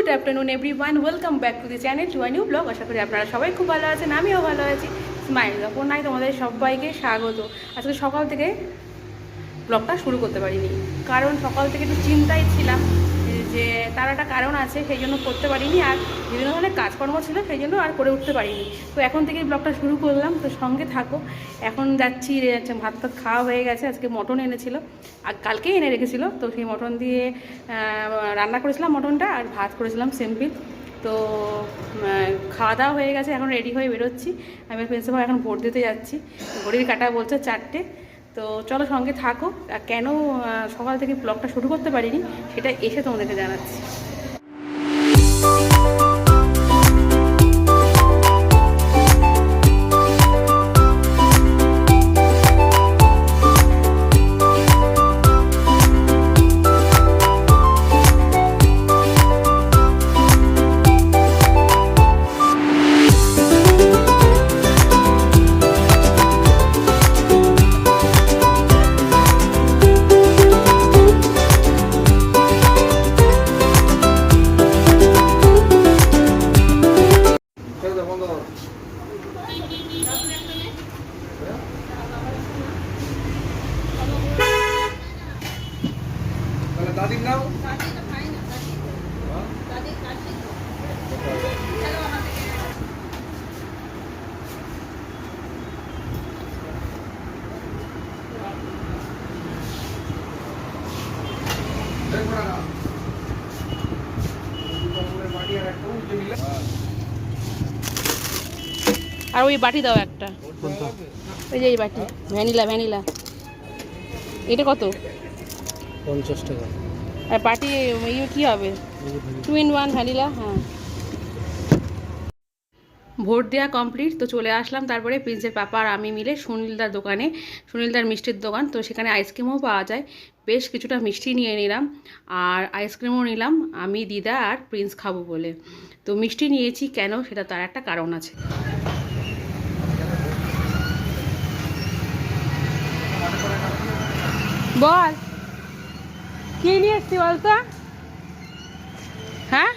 Good afternoon everyone, welcome back to the channel to a new blog. আশা করি আপনারা সবাই খুব ভালো আছেন, আমিও ভালো আছি। স্মাইল নাই তোমাদের সবাইকে স্বাগত। আজকে সকাল থেকে ব্লগটা শুরু করতে পারিনি, কারণ সকাল থেকে একটু চিন্তায় ছিলাম যে তার একটা কারণ আছে, সেই জন্য করতে পারিনি। আর বিভিন্ন ধরনের কাজকর্ম ছিল, সেই জন্য আর করে উঠতে পারিনি। তো এখন থেকেই ব্লগটা শুরু করলাম, তো সঙ্গে থাকো। এখন যাচ্ছি, ভাত টাত খাওয়া হয়ে গেছে। আজকে মটন এনেছিল, আর কালকেই এনে রেখেছিলো, তো সেই মটন দিয়ে রান্না করেছিলাম মটনটা, আর ভাত করেছিলাম সিম্পল। তো খাওয়া দাওয়া হয়ে গেছে, এখন রেডি হয়ে বেরোচ্ছি। আমি প্রিন্সিপাল এখন ভোট দিতে যাচ্ছি, ঘড়ির কাঁটা বলছে 4টে। তো চলো সঙ্গে থাকো। আর কেন সকাল থেকে ব্লগটা শুরু করতে পারিনি সেটা এসে তোমাদেরকে জানাচ্ছি। আর ওই বাটি দাও একটা, ওই যে এই বাটি, ভ্যানিলা ভ্যানিলা। এটা কত? 50 টাকা। আর বাটি ইয়ে কী হবে? 2 in 1 ভ্যানিলা। হ্যাঁ, ভোট দেওয়া কমপ্লিট। তো চলে আসলাম তারপরে প্রিন্সের পাপা আর আমি মিলে সুনীলদার দোকানে, সুনীলদার মিষ্টির দোকান। তো সেখানে আইসক্রিমও পাওয়া যায়, বেশ কিছুটা মিষ্টি নিয়ে নিলাম, আর আইসক্রিমও নিলাম। আমি, দিদা আর প্রিন্স খাবো বলে। তো মিষ্টি নিয়েছি কেন, সেটা তার একটা কারণ আছে। বল, কি নিয়ে এসছি বলতো? হ্যাঁ,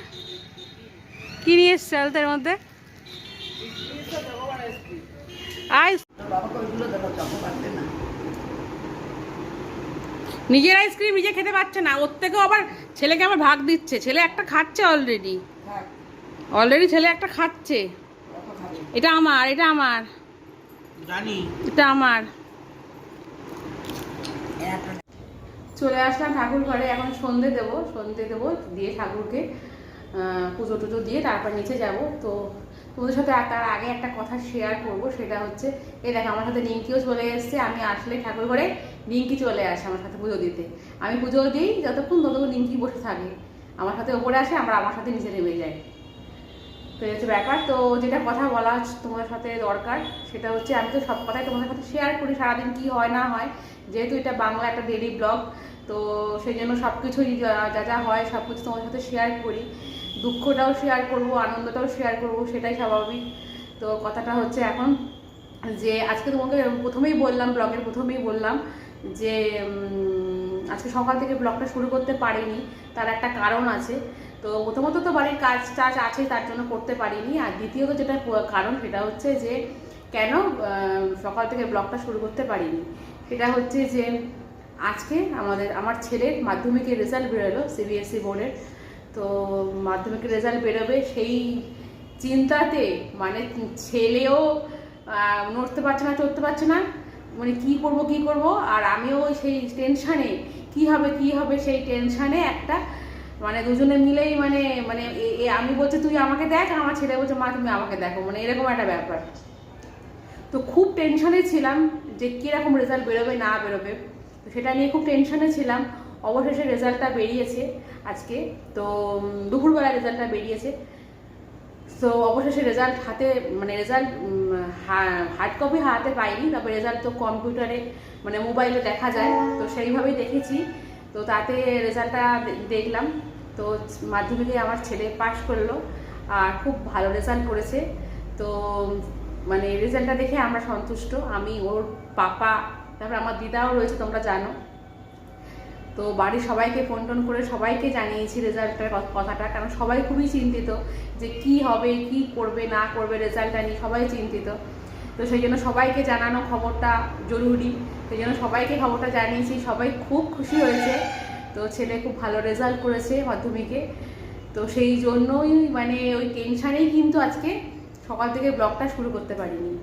কি নিয়ে এসছি আলতার মধ্যে? নিজের আইসক্রিম নিজে খেতে পারছে না, ওর থেকেও আবার ছেলেকে আমার ভাগ দিচ্ছে। ছেলে একটা খাচ্ছে অলরেডি, ছেলে একটা খাচ্ছে। এটা আমার, এটা আমার, জানি এটা আমার। চলে আসলাম ঠাকুর ঘরে, এখন সন্ধে দেবো দিয়ে ঠাকুরকে পুজো টুজো দিয়ে তারপর নিচে যাব। তো তোমাদের সাথে তার আগে একটা কথা শেয়ার করব, সেটা হচ্ছে এই দেখো আমার সাথে নিঙ্কিও চলে এসছে। আমি আসলে ঠাকুর ঘরে নিঙ্কি চলে আসে আমার সাথে পুজো দিতে। আমি পুজো দিই যতক্ষণ, ততক্ষণ নিঙ্কি বসে থাকে আমার সাথে, ওপরে আসে, আমরা আমার সাথে নিচে নেমে যাই। তো এই হচ্ছে ব্যাপার। তো যেটা কথা বলা তোমাদের সাথে দরকার, সেটা হচ্ছে আমি তো সব কথাই তোমাদের সাথে শেয়ার করি, সারাদিন কি হয় না হয়, যেহেতু এটা বাংলা একটা ডেইলি ব্লগ। তো সেই জন্য সব কিছুই যা যা হয় সব কিছু তোমাদের সাথে শেয়ার করি। দুঃখটাও শেয়ার করব, আনন্দটাও শেয়ার করব, সেটাই স্বাভাবিক। তো কথাটা হচ্ছে এখন যে আজকে তোমাকে প্রথমেই বললাম, ব্লগের প্রথমেই বললাম যে আজকে সকাল থেকে ব্লগটা শুরু করতে পারিনি, তার একটা কারণ আছে। তো প্রথমত তো বাড়ির কাজ টাজ আছে, তার জন্য করতে পারিনি। আর দ্বিতীয়ত যেটা কারণ, সেটা হচ্ছে যে কেন সকাল থেকে ব্লগটা শুরু করতে পারিনি, সেটা হচ্ছে যে আজকে আমার ছেলের মাধ্যমিকের রেজাল্ট বেরোলো, সিবিএসসি বোর্ডের। তো মাধ্যমিকের রেজাল্ট বেরোবে সেই চিন্তাতে, মানে ছেলেও নড়তে পারছে না, চড়তে পারছে না, মানে কি করব। আর আমিও সেই টেনশানে, কি হবে সেই টেনশানে একটা, মানে দুজনে মিলেই মানে মানে আমি বলছি তুই আমাকে দেখ, আর আমার ছেলে বলছে মা তুমি আমাকে দেখো, মানে এরকম একটা ব্যাপার। তো খুব টেনশনে ছিলাম যে কীরকম রেজাল্ট বেরোবে না বেরোবে, তো সেটা নিয়ে খুব টেনশনে ছিলাম। অবশেষে রেজাল্টটা বেরিয়েছে আজকে, তো দুপুরবেলা রেজাল্টটা বেরিয়েছে। তো অবশেষে রেজাল্ট হাতে, মানে রেজাল্ট হার্ড কপি হাতে পাইনি, তবে রেজাল্ট তো কম্পিউটারে মানে মোবাইলে দেখা যায়, তো সেইভাবেই দেখেছি। তো তাতে রেজাল্টটা দেখলাম। তো মাধ্যমিকে আমার ছেলে পাশ করলো, আর খুব ভালো রেজাল্ট করেছে। তো মানে রেজাল্টটা দেখে আমরা সন্তুষ্ট, আমি, ওর পাপা, তারপর আমার দিদাও রয়েছে তোমরা জানো। তো বাড়ির সবাইকে ফোন টোন করে সবাইকে জানিয়েছি রেজাল্টের কথাটা, কারণ সবাই খুবই চিন্তিত যে কি হবে, কি করবে না করবে, রেজাল্টটা নিয়ে সবাই চিন্তিত। তো সেই জন্য সবাইকে জানানো খবরটা জরুরি, সেই জন্য সবাইকে খবরটা জানিয়েছি। সবাই খুব খুশি হয়েছে। তো ছেলে খুব ভালো রেজাল্ট করেছে মাধ্যমিকে। তো সেই জন্যই মানে ওই টেনশানেই কিন্তু আজকে সকাল থেকে ব্লগটা শুরু করতে পারিনি।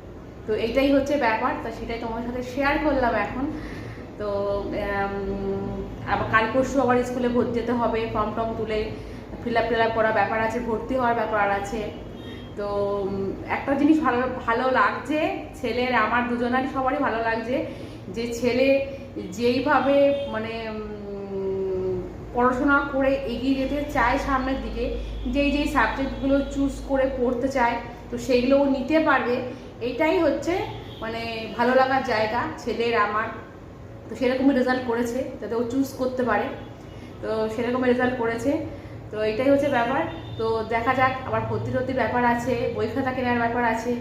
তো এইটাই হচ্ছে ব্যাপার, তো সেটাই তোমার সাথে শেয়ার করলাম এখন। তো আবার কাল পরশু আবার স্কুলে ভর্তি যেতে হবে, ফর্ম টর্ম তুলে ফিল আপ করার ব্যাপার আছে, ভর্তি হওয়ার ব্যাপার আছে। তো একটা জিনিস ভালো ভালো লাগছে, ছেলের আমার দুজনারই সবারই ভালো লাগছে যে ছেলে যেইভাবে মানে পড়াশোনা করে এগিয়ে যেতে চায় সামনের দিকে, যেই সাবজেক্টগুলো চুজ করে পড়তে চায় তো সেইগুলোও নিতে পারবে, এইটাই হচ্ছে মানে ভালো লাগার জায়গা ছেলের আমার। তো সেরকমই রেজাল্ট করেছে যাতে ও চুজ করতে পারে, তো সেরকমই রেজাল্ট করেছে। তো এটাই হচ্ছে ব্যাপার। তো দেখা যাক, আবার ভর্তির ব্যাপার আছে, বই খাতা কেনার ব্যাপার আছে,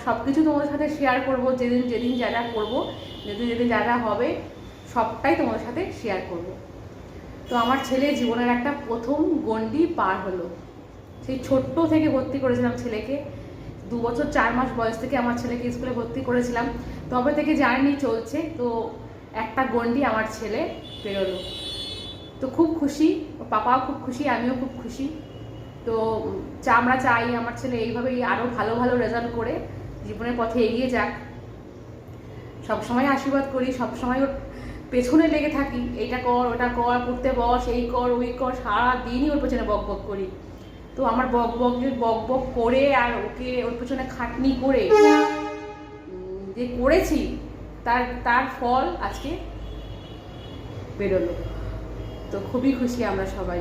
সব কিছু তোমাদের সাথে শেয়ার করব। যেদিন যা যা করবো, যেদিন যা যা হবে সবটাই তোমাদের সাথে শেয়ার করব। তো আমার ছেলে জীবনের একটা প্রথম গণ্ডি পার হলো। সেই ছোট্ট থেকে ভর্তি করেছিলাম ছেলেকে, 2 বছর 4 মাস বয়স থেকে আমার ছেলেকে স্কুলে ভর্তি করেছিলাম, তবে থেকে জার্নি চলছে। তো একটা গণ্ডি আমার ছেলে পেরোলো। তো খুব খুশি, পাপাও খুব খুশি, আমিও খুব খুশি। তো আমরা চাই আমার ছেলে এইভাবেই আরও ভালো ভালো রেজাল্ট করে জীবনের পথে এগিয়ে যাক। সবসময় আশীর্বাদ করি, সবসময় ওর পেছনে লেগে থাকি, এইটা কর ওটা কর, পড়তে বস, এই কর ওই কর, সারাদিনই ওর পেছনে বক বক করি। তো আমার বক বক করে আর ওকে ওর পেছনে খাটনি করে যে করেছি তার ফল আজকে বেরোলো। তো খুবই খুশি আমরা সবাই।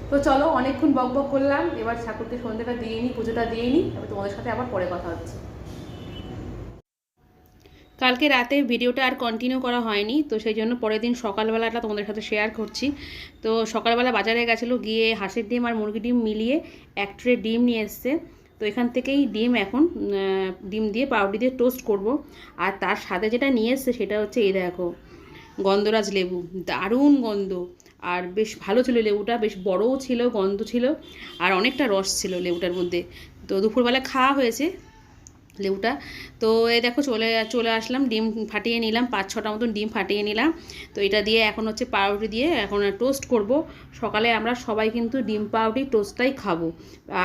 তো চলো, অনেকক্ষণ বক বক করলাম, এবার ঠাকুরকে সন্ধ্যাটা দিয়ে নিই, পুজোটা দিয়ে নিই, তারপর তোমাদের সাথে আবার পরে কথা হচ্ছে। কালকে রাতে ভিডিওটা আর কন্টিনিউ করা হয়নি, তো সেই জন্য পরের দিন সকালবেলাটা তোমাদের সাথে শেয়ার করছি। তো সকালবেলা বাজারে গেছিলো, গিয়ে হাঁসের ডিম আর মুরগির ডিম মিলিয়ে এক ট্রে ডিম নিয়ে এসছে। তো এখান থেকেই ডিম এখন ডিম দিয়ে পাউরুটি দিয়ে টোস্ট করব। আর তার সাথে যেটা নিয়ে এসছে সেটা হচ্ছে এই দেখো, গন্ধরাজ লেবু, দারুণ গন্ধ। আর বেশ ভালো ছিল লেবুটা, বেশ বড়ও ছিল, গন্ধ ছিল, আর অনেকটা রস ছিল লেবুটার মধ্যে। তো দুপুরবেলা খাওয়া হয়েছে লেবুটা। তো এই দেখো চলে আসলাম, ডিম ফাটিয়ে নিলাম, 5-6টা মতন ডিম ফাটিয়ে নিলাম। তো এটা দিয়ে এখন হচ্ছে পাউরুটি দিয়ে এখন টোস্ট করব। সকালে আমরা সবাই কিন্তু ডিম পাউরুটি টোস্টটাই খাবো,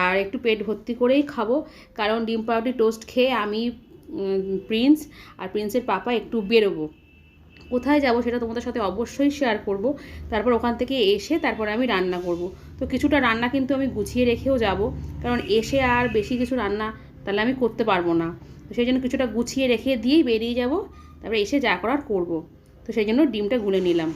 আর একটু পেট ভর্তি করেই খাবো, কারণ ডিম পাউরুটি টোস্ট খেয়ে আমি, প্রিন্স আর প্রিন্সের পাপা একটু বেরোবো। কোথায় যাব সেটা তোমাদের সাথে অবশ্যই শেয়ার করব। তারপর ওখান থেকে এসে তারপরে আমি রান্না করব। তো কিছুটা রান্না কিন্তু আমি গুছিয়ে রেখেও যাব, কারণ এসে আর বেশি কিছু রান্না তাহলে আমি করতে পারবো না। তো সেই জন্য কিছুটা গুছিয়ে রেখে দিয়েই বেরিয়ে যাব, তারপরে এসে যা করার করব। তো সেই জন্য ডিমটা গুলে নিলাম।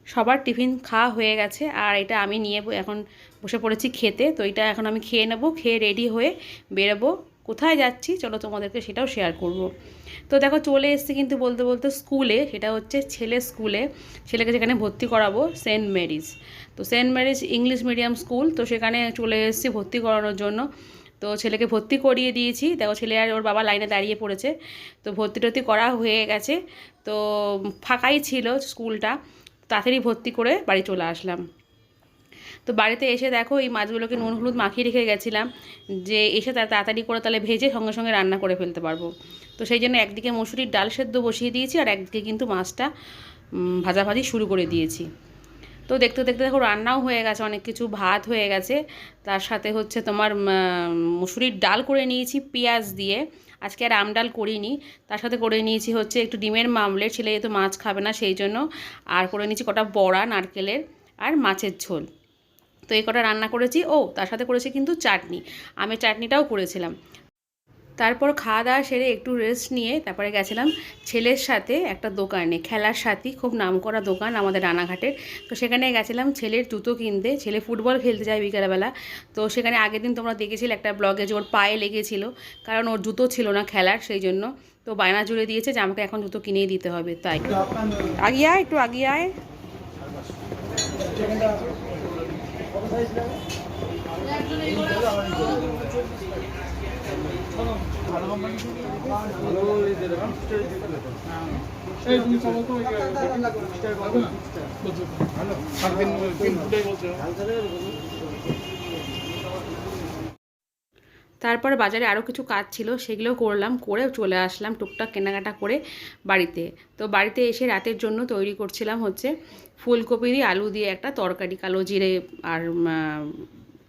সবার টিফিন খাওয়া হয়ে গেছে, আর এটা আমি নিয়ে এখন বসে পড়েছি খেতে। তো এটা এখন আমি খেয়ে নেব, খেয়ে রেডি হয়ে বেরোবো। কোথায় যাচ্ছি চলো তোমাদেরকে সেটাও শেয়ার করব। তো দেখো চলে এসেছি কিন্তু বলতে বলতে স্কুলে, সেটা হচ্ছে ছেলের স্কুলে, ছেলেকে যেখানে ভর্তি করাবো, সেন্ট মেরিজ। তো Saint Mary's English medium school, তো সেখানে চলে এসেছি ভর্তি করানোর জন্য। তো ছেলেকে ভর্তি করিয়ে দিয়েছি, দেখো ছেলে আর ওর বাবা লাইনে দাঁড়িয়ে পড়েছে। তো ভর্তি করা হয়ে গেছে। তো ফাঁকাই ছিল স্কুলটা, তাড়াতাড়ি ভর্তি করে বাড়ি চলে আসলাম। তো বাড়িতে এসে দেখো এই মাছগুলোকে নুন হলুদ মাখিয়ে রেখে গেছিলাম, যে এসে তাড়াতাড়ি করে তাহলে ভেজে সঙ্গে সঙ্গে রান্না করে ফেলতে পারবো। তো সেই জন্য একদিকে মসুরির ডাল সেদ্ধ বসিয়ে দিয়েছি, আর একদিকে কিন্তু মাছটা ভাজাভাজি শুরু করে দিয়েছি। তো দেখতে দেখতে দেখো রান্নাও হয়ে গেছে, অনেক কিছু, ভাত হয়ে গেছে, তার সাথে হচ্ছে তোমার মসুরির ডাল করে নিয়েছি পেঁয়াজ দিয়ে, আজকে আর আমডাল করিনি। তার সাথে করে নিয়েছি হচ্ছে একটু ডিমের মামলেট, ছেলে যেহেতু মাছ খাবে না সেই জন্য, আর করে নিয়েছি কটা বড়া নারকেলের, আর মাছের ঝোল। তো এই কটা রান্না করেছি। ও তার সাথে করেছি কিন্তু চাটনি, আমের চাটনিটাও করেছিলাম। তারপর খাওয়া দাওয়া সেরে একটু রেস্ট নিয়ে তারপরে গেছিলাম ছেলের সাথে একটা দোকানে, খেলার সাথী, খুব নামকরা দোকান আমাদের রানাঘাটের। তো সেখানে গেছিলাম ছেলের জুতো কিনতে। ছেলে ফুটবল খেলতে যায় বিকেলবেলা। তো সেখানে আগের দিন তোমরা দেখেছিলে একটা ব্লগে যে ওর পায়ে লেগেছিল, কারণ ওর জুতো ছিল না খেলার, সেই জন্য। তো বায়না জুড়ে দিয়েছে যে আমাকে এখন জুতো কিনেই দিতে হবে। তাই আগিয়ে আয়, একটু আগিয়ে আয়। তারপরে বাজারে আরও কিছু কাজ ছিল, সেগুলো করলাম, করে চলে আসলাম টুকটাক কেনাকাটা করে বাড়িতে। তো বাড়িতে এসে রাতের জন্য তৈরি করছিলাম হচ্ছে ফুলকপি দিয়ে আলু দিয়ে একটা তরকারি, কালো জিরে আর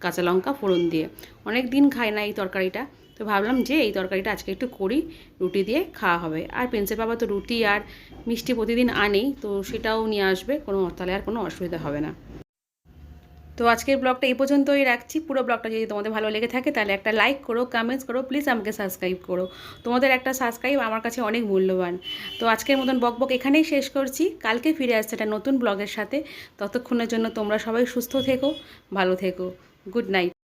কাঁচা লঙ্কা ফোড়ন দিয়ে। অনেক দিন খাই না এই তরকারিটা, তো ভাবলাম যে এই তরকারিটা আজকে একটু করি, রুটি দিয়ে খাওয়া হবে। আর পেন্সের বাবা তো রুটি আর মিষ্টি প্রতিদিন আনেই, তো সেটাও নিয়ে আসবে, তাহলে আর কোনো অসুবিধা হবে না। তো আজকের ব্লগটা এই পর্যন্তই রাখছি। পুরো ব্লগটা যদি তোমাদের ভালো লেগে থাকে তাহলে একটা লাইক করো, কমেন্টস করো, প্লিজ আমাকে সাবস্ক্রাইব করো। তোমাদের একটা সাবস্ক্রাইব আমার কাছে অনেক মূল্যবান। তো আজকের মতন বকবক এখানেই শেষ করছি। কালকে ফিরে আসছে একটা নতুন ব্লগের সাথে। ততক্ষণের জন্য তোমরা সবাই সুস্থ থেকো, ভালো থেকো। Good night.